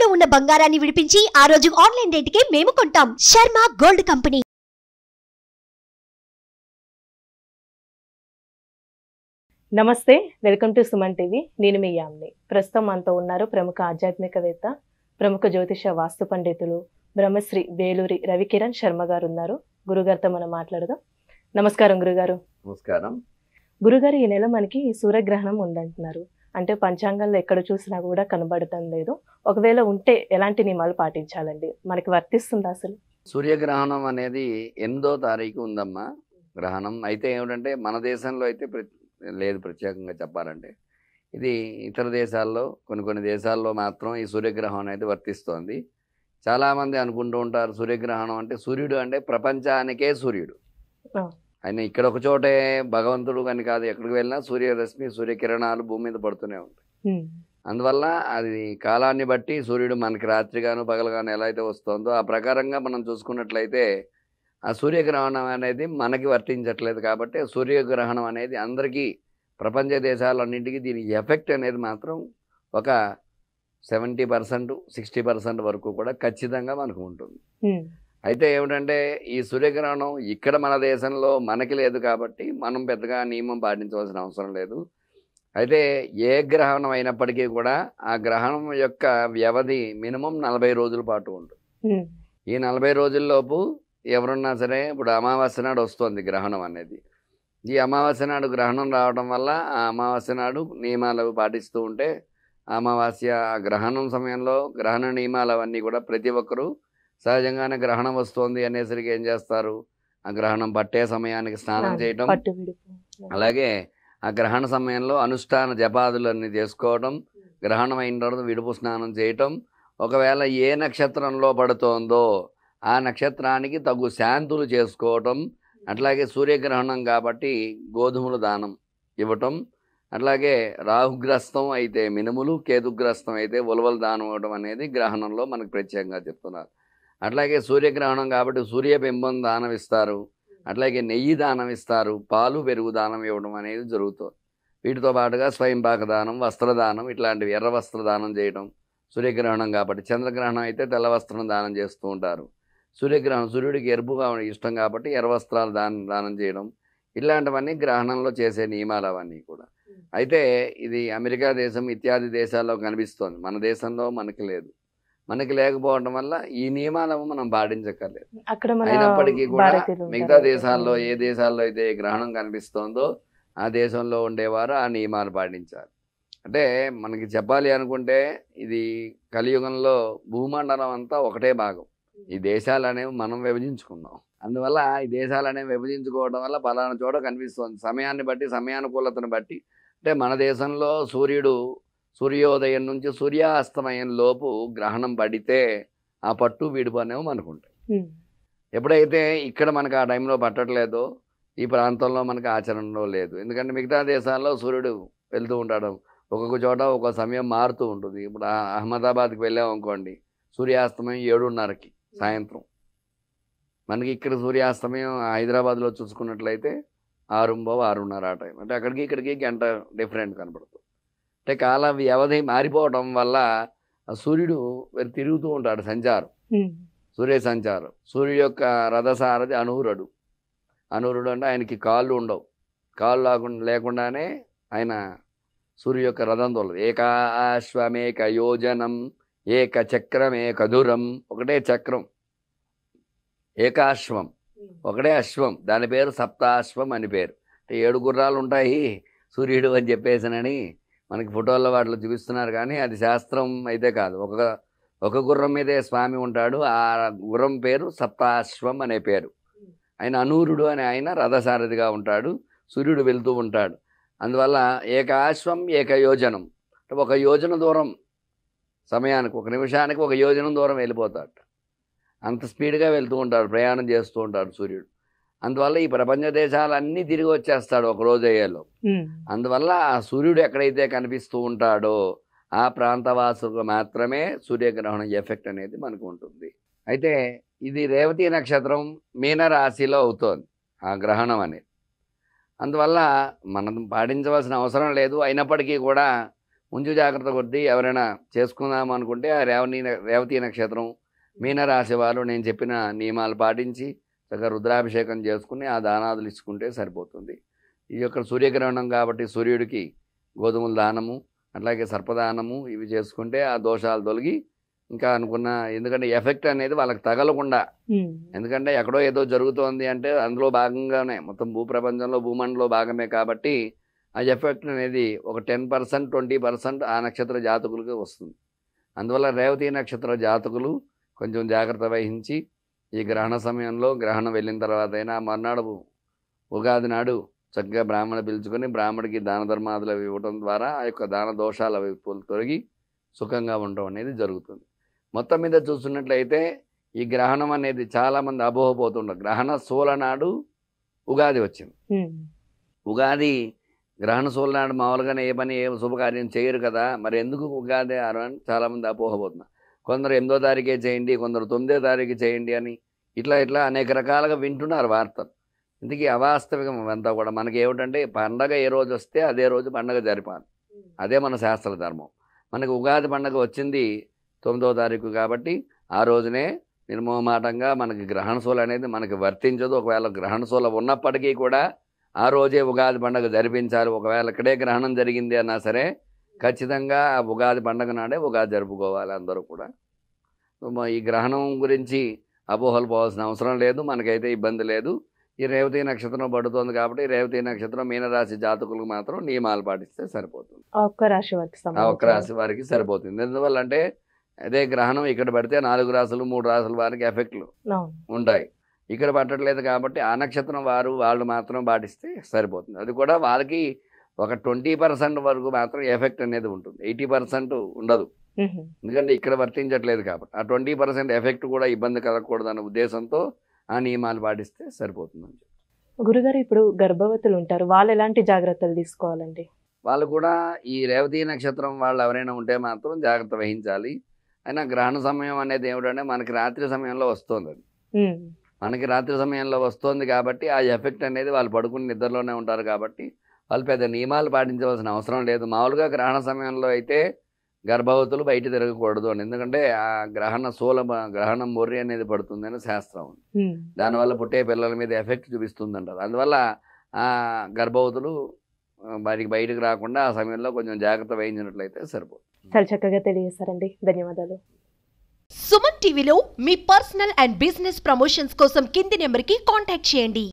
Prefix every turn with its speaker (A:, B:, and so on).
A: తాకట్టులో ఉన్న బంగారాన్ని విడిపించి ఆ రోజు ఆన్లైన్ రేటుకే మేము కొంటాం. Sharma gold company.
B: నమస్తే, వెల్కమ్ టు సుమన్ టీవీ. నేను మీ యామ్ని. ప్రస్తుతం మనతో ఉన్నారు ప్రముఖ ఆధ్యాత్మికవేత్త, ప్రముఖ జ్యోతిష వాస్తు పండితులు బ్రహ్మశ్రీ వేలూరి రవికిరణ్ శర్మ గారు ఉన్నారు. గురుగారితో మనం మాట్లాడదాం. నమస్కారం గురుగారు.
C: నమస్కారం.
B: గురుగారు, ఈ నెల మనకి సూర్యగ్రహణం ఉందంటున్నారు. అంటే పంచాంగంలో ఎక్కడ చూసినా కూడా కనబడటం లేదు. ఒకవేళ ఉంటే ఎలాంటి నియమాలు పాటించాలండి? మనకి వర్తిస్తుందా అసలు?
C: సూర్యగ్రహణం అనేది 8వ తారీఖు ఉందమ్మా గ్రహణం. అయితే ఏమిటంటే మన దేశంలో అయితే లేదు, ప్రత్యేకంగా చెప్పాలంటే. ఇది ఇతర దేశాల్లో కొన్ని దేశాల్లో మాత్రం ఈ సూర్యగ్రహణం అనేది వర్తిస్తోంది. చాలామంది అనుకుంటూ ఉంటారు సూర్యగ్రహణం అంటే సూర్యుడు అంటే ప్రపంచానికే సూర్యుడు. ఆయన ఇక్కడ ఒక చోటే భగవంతుడు అని కాదు, ఎక్కడికి వెళ్ళినా సూర్యరశ్మి సూర్యకిరణాలు భూమి మీద పడుతూనే ఉంటాయి. అందువల్ల అది కాలాన్ని బట్టి సూర్యుడు మనకి రాత్రిగాను పగలుగాను ఎలా అయితే వస్తుందో ఆ ప్రకారంగా మనం చూసుకున్నట్లయితే ఆ సూర్యగ్రహణం అనేది మనకి వర్తించట్లేదు. కాబట్టి సూర్యగ్రహణం అనేది అందరికీ ప్రపంచ దేశాలన్నింటికీ దీని ఎఫెక్ట్ అనేది మాత్రం ఒక 70% 60% వరకు కూడా ఖచ్చితంగా మనకు ఉంటుంది. అయితే ఏమిటంటే ఈ సూర్యగ్రహణం ఇక్కడ మన దేశంలో మనకి లేదు కాబట్టి మనం పెద్దగా నియమం పాటించవలసిన అవసరం లేదు. అయితే ఏ గ్రహణం అయినప్పటికీ కూడా ఆ గ్రహణం యొక్క వ్యవధి మినిమం 40 రోజుల పాటు ఉంటుంది. ఈ 40 రోజుల్లోపు ఎవరున్నా సరే, ఇప్పుడు అమావాస్య నాడు వస్తుంది గ్రహణం అనేది. ఈ అమావాస్య నాడు గ్రహణం రావడం వల్ల ఆ అమావాస్య నాడు నియమాలు పాటిస్తూ ఉంటే అమావాస్య గ్రహణం సమయంలో గ్రహణ నియమాలు అవన్నీ కూడా ప్రతి ఒక్కరూ సహజంగానే గ్రహణం వస్తుంది అనేసరికి ఏం చేస్తారు, ఆ గ్రహణం పట్టే సమయానికి స్నానం చేయటం, అలాగే ఆ గ్రహణ సమయంలో అనుష్ఠాన జపాదులన్నీ చేసుకోవడం, గ్రహణం అయిన తర్వాత విడుపు స్నానం చేయటం, ఒకవేళ ఏ నక్షత్రంలో పడుతోందో ఆ నక్షత్రానికి తగు శాంతులు చేసుకోవటం, అట్లాగే సూర్యగ్రహణం కాబట్టి గోధుమల దానం ఇవ్వటం, అట్లాగే రాహుగ్రస్తం అయితే మినుములు, కేతుగ్రస్తం అయితే ఉలవల దానం ఇవ్వడం అనేది గ్రహణంలో మనకు ప్రత్యేకంగా చెప్తున్నారు. అట్లాగే సూర్యగ్రహణం కాబట్టి సూర్యబింబం దానం ఇస్తారు, అట్లాగే నెయ్యి దానం ఇస్తారు, పాలు పెరుగు దానం ఇవ్వడం అనేది జరుగుతుంది. వీటితో పాటుగా స్వయంపాక దానం, వస్త్రదానం ఇట్లాంటివి, ఎర్ర వస్త్ర దానం చేయడం సూర్యగ్రహణం కాబట్టి. చంద్రగ్రహణం అయితే తెల్ల వస్త్రం దానం చేస్తూ ఉంటారు. సూర్యగ్రహణం సూర్యుడికి ఎరుపుగా ఇష్టం కాబట్టి ఎర్ర వస్త్రాలు దానం చేయడం, ఇలాంటివన్నీ గ్రహణంలో చేసే నియమాలు అవన్నీ కూడా. అయితే ఇది అమెరికా దేశం ఇత్యాది దేశాల్లో కనిపిస్తోంది, మన దేశంలో మనకి లేదు. మనకి లేకపోవడం వల్ల ఈ నియమాలను మనం పాటించక్కర్లేదు. అయినప్పటికీ కూడా మిగతా దేశాల్లో ఏ దేశాల్లో అయితే గ్రహణం కనిపిస్తోందో ఆ దేశంలో ఉండేవారు ఆ నియమాలు పాటించాలి. అంటే మనకి చెప్పాలి అనుకుంటే ఇది కలియుగంలో భూమండలం అంతా ఒకటే భాగం. ఈ దేశాలు అనేవి మనం విభజించుకున్నాం. అందువల్ల ఈ దేశాలు అనేవి విభజించుకోవడం వల్ల పలానా చోట కనిపిస్తుంది. సమయాన్ని బట్టి, సమయానుకూలతను బట్టి. అంటే మన దేశంలో సూర్యోదయం నుంచి సూర్యాస్తమయం లోపు గ్రహణం పడితే ఆ పట్టు విడుపు అనేవి మనకు ఉంటాయి. ఎప్పుడైతే ఇక్కడ మనకు ఆ టైంలో పట్టట్లేదో ఈ ప్రాంతంలో మనకు ఆచరణలో లేదు. ఎందుకంటే మిగతా దేశాల్లో సూర్యుడు వెళ్తూ ఉంటాడు, ఒక్కొక్క చోట ఒక్కొక్క సమయం మారుతూ ఉంటుంది. ఇప్పుడు అహ్మదాబాద్కి వెళ్ళాం అనుకోండి, సూర్యాస్తమయం 7:30కి సాయంత్రం. మనకి ఇక్కడ సూర్యాస్తమయం హైదరాబాద్లో చూసుకున్నట్లయితే 6:30, 6:30 ఆ టైం. అంటే అక్కడికి ఇక్కడికి గంట డిఫరెంట్ కనపడుతుంది. అంటే కాల వ్యవధి మారిపోవడం వల్ల సూర్యుడు తిరుగుతూ ఉంటాడు, సంచారం, సూర్య సంచారం. సూర్యుడు యొక్క రథసారథి అనూరుడు. అనూరుడు అంటే ఆయనకి కాళ్ళు ఉండవు. కాళ్ళు లేకుండానే ఆయన సూర్యు యొక్క రథం తోలదు. ఏకాశ్వమేక యోజనం ఏక చక్రమేక దూరం. ఒకటే చక్రం, ఏకాశ్వం, ఒకటే అశ్వం, దాని పేరు సప్తాశ్వం అని పేరు. అంటే 7 గుర్రాలు ఉంటాయి సూర్యుడు అని చెప్పేసినని మనకి ఫోటోల్లో వాటిలో చూపిస్తున్నారు, కానీ అది శాస్త్రం అయితే కాదు. ఒక గుర్రం మీదే స్వామి ఉంటాడు, ఆ గుర్రం పేరు సప్తాశ్వం అనే పేరు. ఆయన అనూరుడు అని ఆయన రథసారథిగా ఉంటాడు, సూర్యుడు వెళ్తూ ఉంటాడు. అందువల్ల ఏకాశ్వం ఏక యోజనం, అంటే 1 యోజన దూరం సమయానికి, 1 నిమిషానికి 1 యోజనం దూరం వెళ్ళిపోతాడు. అంత స్పీడ్గా వెళ్తూ ఉంటాడు, ప్రయాణం చేస్తూ ఉంటాడు సూర్యుడు. అందువల్ల ఈ ప్రపంచ దేశాలన్నీ తిరిగి వచ్చేస్తాడు ఒక రోజు అయ్యేలో. అందువల్ల ఆ సూర్యుడు ఎక్కడైతే కనిపిస్తూ ఉంటాడో ఆ ప్రాంతవాసులకు మాత్రమే సూర్యగ్రహణం ఎఫెక్ట్ అనేది మనకు ఉంటుంది. అయితే ఇది రేవతి నక్షత్రం మీనరాశిలో అవుతోంది ఆ గ్రహణం అనేది. అందువల్ల మనం పాటించవలసిన అవసరం లేదు. అయినప్పటికీ కూడా ముందు జాగ్రత్త కొద్దీ ఎవరైనా చేసుకుందాం అనుకుంటే ఆ రేవతి నక్షత్రం మీనరాశి వారు నేను చెప్పిన నియమాలు పాటించి చక్కగా రుద్రాభిషేకం చేసుకుని ఆ దానాదులు ఇచ్చుకుంటే సరిపోతుంది. ఈ యొక్క సూర్యగ్రహణం కాబట్టి సూర్యుడికి గోధుమల దానము అట్లాగే సర్పదానము ఇవి చేసుకుంటే ఆ దోషాలు తొలగి ఇంకా అనుకున్న, ఎందుకంటే ఎఫెక్ట్ అనేది వాళ్ళకి తగలకుండా, ఎందుకంటే ఎక్కడో ఏదో జరుగుతోంది అంటే అందులో భాగంగానే మొత్తం భూప్రపంచంలో భూమండలో భాగమే కాబట్టి ఆ ఎఫెక్ట్ అనేది ఒక 10% 20% ఆ నక్షత్ర జాతకులకి వస్తుంది. అందువల్ల రేవతి నక్షత్ర జాతకులు కొంచెం జాగ్రత్త వహించి ఈ గ్రహణ సమయంలో గ్రహణం వెళ్ళిన తర్వాత అయినా మర్నాడు ఉగాది నాడు చక్కగా బ్రాహ్మణ పిలుచుకొని బ్రాహ్మడికి దాన ధర్మాదులు అవి ఇవ్వడం ద్వారా ఆ యొక్క దాన దోషాలు అవి తొలగి సుఖంగా ఉండడం అనేది జరుగుతుంది. మొత్తం మీద చూస్తున్నట్లయితే ఈ గ్రహణం అనేది చాలామంది అపోహపోతుంటారు. గ్రహణ శూల నాడు ఉగాది వచ్చింది. ఉగాది గ్రహణ శూల నాడు మామూలుగానే ఏ పని ఏ శుభకార్యం చేయరు కదా, మరి ఎందుకు ఉగాది అని చాలామంది అపోహపోతున్నారు. కొందరు 8వ తారీఖే చేయండి, కొందరు 9వ తారీఖు చేయండి అని ఇట్లా అనేక రకాలుగా వింటున్నారు వార్తలు. ఇందుకే అవాస్తవికం అంతా కూడా. మనకి ఏమిటంటే పండగ ఏ రోజు వస్తే అదే రోజు పండగ జరిపాలి, అదే మన శాస్త్ర ధర్మం. మనకి ఉగాది పండగ వచ్చింది 9వ తారీఖు కాబట్టి ఆ రోజునే నిర్మోహమాటంగా మనకి గ్రహణశూల అనేది మనకి వర్తించదు. ఒకవేళ గ్రహణశూల ఉన్నప్పటికీ కూడా ఆ రోజే ఉగాది పండగ జరిపించాలి. ఒకవేళ ఇక్కడే గ్రహణం జరిగింది అన్నా సరే ఖచ్చితంగా ఆ ఉగాది పండగ నాడే ఉగాది జరుపుకోవాలి అందరూ కూడా. ఈ గ్రహణం గురించి అపోహలు పోవాల్సిన అవసరం లేదు, మనకైతే ఇబ్బంది లేదు. ఈ రేవతి నక్షత్రం పడుతుంది కాబట్టి రేవతి నక్షత్రం మీనరాశి జాతకులకు మాత్రం నియమాలు పాటిస్తే సరిపోతుంది.
B: ఒక్క రాశి
C: వారికి సరిపోతుంది. ఎందువల్ల అంటే అదే గ్రహణం ఇక్కడ పడితే 4 రాశులు 3 రాశుల వారికి ఎఫెక్ట్లు ఉంటాయి. ఇక్కడ పట్టట్లేదు కాబట్టి ఆ నక్షత్రం వాళ్ళు మాత్రం పాటిస్తే సరిపోతుంది. అది కూడా వాళ్ళకి ఒక 20% వరకు మాత్రం ఎఫెక్ట్ అనేది ఉంటుంది, 80% ఉండదు. ఎందుకంటే ఇక్కడ వర్తించట్లేదు కాబట్టి ఆ 20% ఎఫెక్ట్ కూడా ఇబ్బంది కలగకూడదు అనే ఉద్దేశంతో ఆ నియమాలు పాటిస్తే సరిపోతుందని.
B: గురుగారు, ఇప్పుడు గర్భవతులు ఉంటారు, వాళ్ళు ఎలాంటి జాగ్రత్తలు తీసుకోవాలండి?
C: వాళ్ళు కూడా ఈ రేవతి నక్షత్రం వాళ్ళు ఎవరైనా ఉంటే మాత్రం జాగ్రత్త వహించాలి. అయినా గ్రహణ సమయం అనేది ఏమిటంటే మనకి రాత్రి సమయంలో వస్తుంది. అది మనకి రాత్రి సమయంలో వస్తుంది కాబట్టి ఆ ఎఫెక్ట్ అనేది వాళ్ళు పడుకుని నిద్రలోనే ఉంటారు కాబట్టి వాళ్ళు పెద్ద నియమాలు పాటించవలసిన అవసరం లేదు. మామూలుగా గ్రహణ సమయంలో అయితే గర్భవతులు బయట తిరగకూడదు అని, ఎందుకంటే ఆ గ్రహణం మొర్రి అనేది పడుతుంది అని శాస్త్రం. దానివల్ల పుట్టే పిల్లల మీద ఎఫెక్ట్ చూపిస్తుంది అంటారు. అందువల్ల ఆ గర్భవతులు వారికి బయటకు రాకుండా ఆ సమయంలో కొంచెం జాగ్రత్త వహించినట్లయితే సరిపోతుంది.
B: చాలా చక్కగా తెలియజేశారండి, ధన్యవాదాలు.
A: సుమన్ టీవీలో మీ పర్సనల్ అండ్ బిజినెస్ ప్రమోషన్స్ కోసం కింది నెంబర్కి కాంటాక్ట్ చేయండి.